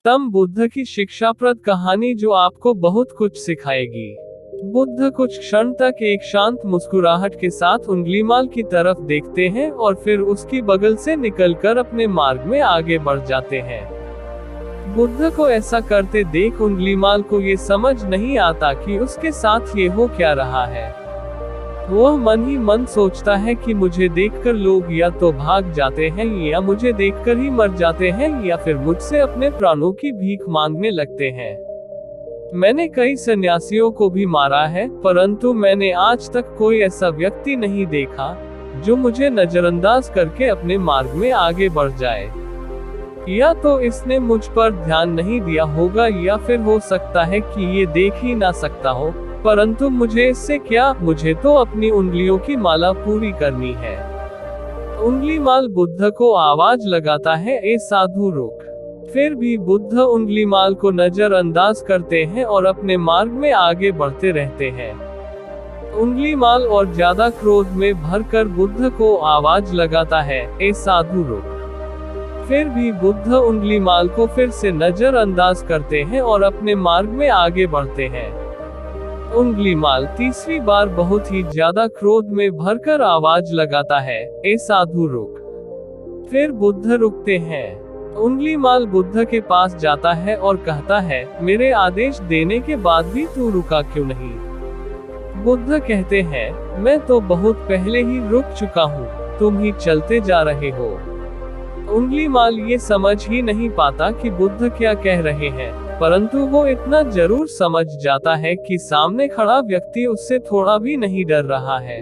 तम बुद्ध की शिक्षाप्रद कहानी जो आपको बहुत कुछ सिखाएगी। बुद्ध कुछ क्षण तक एक शांत मुस्कुराहट के साथ उंगलीमाल की तरफ देखते हैं और फिर उसकी बगल से निकलकर अपने मार्ग में आगे बढ़ जाते हैं। बुद्ध को ऐसा करते देख उंगलीमाल को ये समझ नहीं आता कि उसके साथ ये हो क्या रहा है। वह मन ही मन सोचता है कि मुझे देखकर लोग या तो भाग जाते हैं या मुझे देखकर ही मर जाते हैं या फिर मुझसे अपने प्राणों की भीख मांगने लगते हैं। मैंने कई सन्यासियों को भी मारा है, परंतु मैंने आज तक कोई ऐसा व्यक्ति नहीं देखा जो मुझे नजरअंदाज करके अपने मार्ग में आगे बढ़ जाए। या तो इसने मुझ पर ध्यान नहीं दिया होगा या फिर हो सकता है कि ये देख ही ना सकता हो, परंतु मुझे इससे क्या, मुझे तो अपनी उंगलियों की माला पूरी करनी है। उंगलीमाल बुद्ध को आवाज लगाता है, ए साधु रुक। फिर भी बुद्ध उंगलीमाल को नजरअंदाज करते हैं और अपने मार्ग में आगे बढ़ते रहते हैं। उंगलीमाल और ज्यादा क्रोध में भरकर बुद्ध को आवाज लगाता है, ए साधु रुक। फिर भी बुद्ध उंगलीमाल को फिर से नजरअंदाज करते हैं और अपने मार्ग में आगे बढ़ते हैं। उंगलीमाल तीसरी बार बहुत ही ज्यादा क्रोध में भरकर आवाज लगाता है, ए साधु रुक। फिर बुद्ध रुकते हैं। उंगलीमाल बुद्ध के पास जाता है और कहता है, मेरे आदेश देने के बाद भी तू रुका क्यों नहीं? बुद्ध कहते हैं, मैं तो बहुत पहले ही रुक चुका हूँ, तुम ही चलते जा रहे हो। उंगलीमाल ये समझ ही नहीं पाता कि बुद्ध क्या कह रहे हैं, परंतु वो इतना जरूर समझ जाता है कि सामने खड़ा व्यक्ति उससे थोड़ा भी नहीं डर रहा है।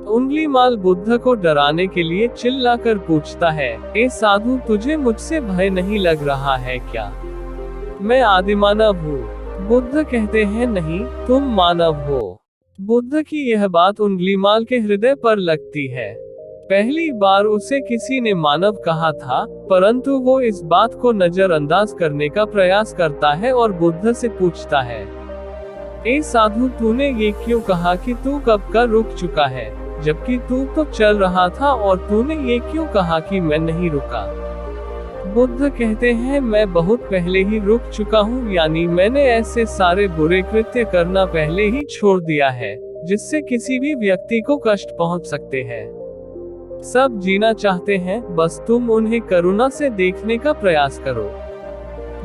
उंगलीमाल बुद्ध को डराने के लिए चिल्लाकर पूछता है, ए साधु तुझे मुझसे भय नहीं लग रहा है क्या? मैं आदिमानव हूँ। बुद्ध कहते हैं, नहीं, तुम मानव हो। बुद्ध की यह बात उंगलीमाल के हृदय पर लगती है। पहली बार उसे किसी ने मानव कहा था, परंतु वो इस बात को नजरअंदाज करने का प्रयास करता है और बुद्ध से पूछता है, ए साधु तूने ये क्यों कहा कि तू कब का रुक चुका है, जबकि तू तो चल रहा था, और तूने ये क्यों कहा कि मैं नहीं रुका? बुद्ध कहते हैं, मैं बहुत पहले ही रुक चुका हूँ, यानी मैंने ऐसे सारे बुरे कृत्य करना पहले ही छोड़ दिया है जिससे किसी भी व्यक्ति को कष्ट पहुँच सकते हैं। सब जीना चाहते हैं, बस तुम उन्हें करुणा से देखने का प्रयास करो।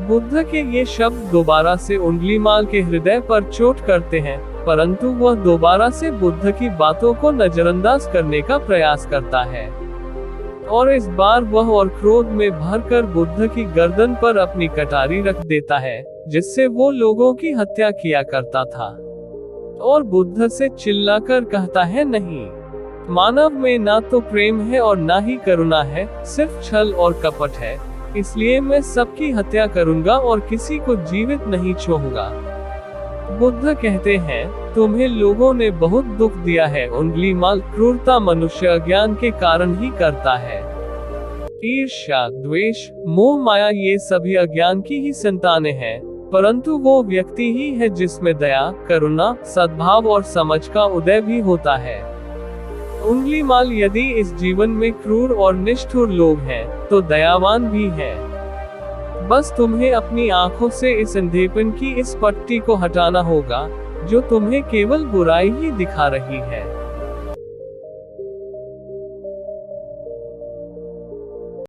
बुद्ध के ये शब्द दोबारा से उंगलीमाल के हृदय पर चोट करते हैं, परंतु वह दोबारा से बुद्ध की बातों को नजरअंदाज करने का प्रयास करता है। और इस बार वह और क्रोध में भरकर बुद्ध की गर्दन पर अपनी कटारी रख देता है, जिससे वो लोगों की हत्या किया करता था। और बुद्ध से चिल्लाकर कहता है, नहीं, मानव में ना तो प्रेम है और ना ही करुणा है, सिर्फ छल और कपट है। इसलिए मैं सबकी हत्या करूंगा और किसी को जीवित नहीं छोड़ूंगा। बुद्ध कहते हैं, तुम्हें लोगों ने बहुत दुख दिया है उंगलीमाल, क्रूरता मनुष्य अज्ञान के कारण ही करता है। ईर्ष्या, द्वेष, मोह, माया ये सभी अज्ञान की ही संतानें हैं, परंतु वो व्यक्ति ही है जिसमें दया, करुणा, सद्भाव और समझ का उदय भी होता है। उंगलीमाल यदि इस जीवन में क्रूर और निष्ठुर लोग हैं, तो दयावान भी हैं। बस तुम्हें अपनी आंखों से इस अंधेपन की इस पट्टी को हटाना होगा, जो तुम्हें केवल बुराई ही दिखा रही है।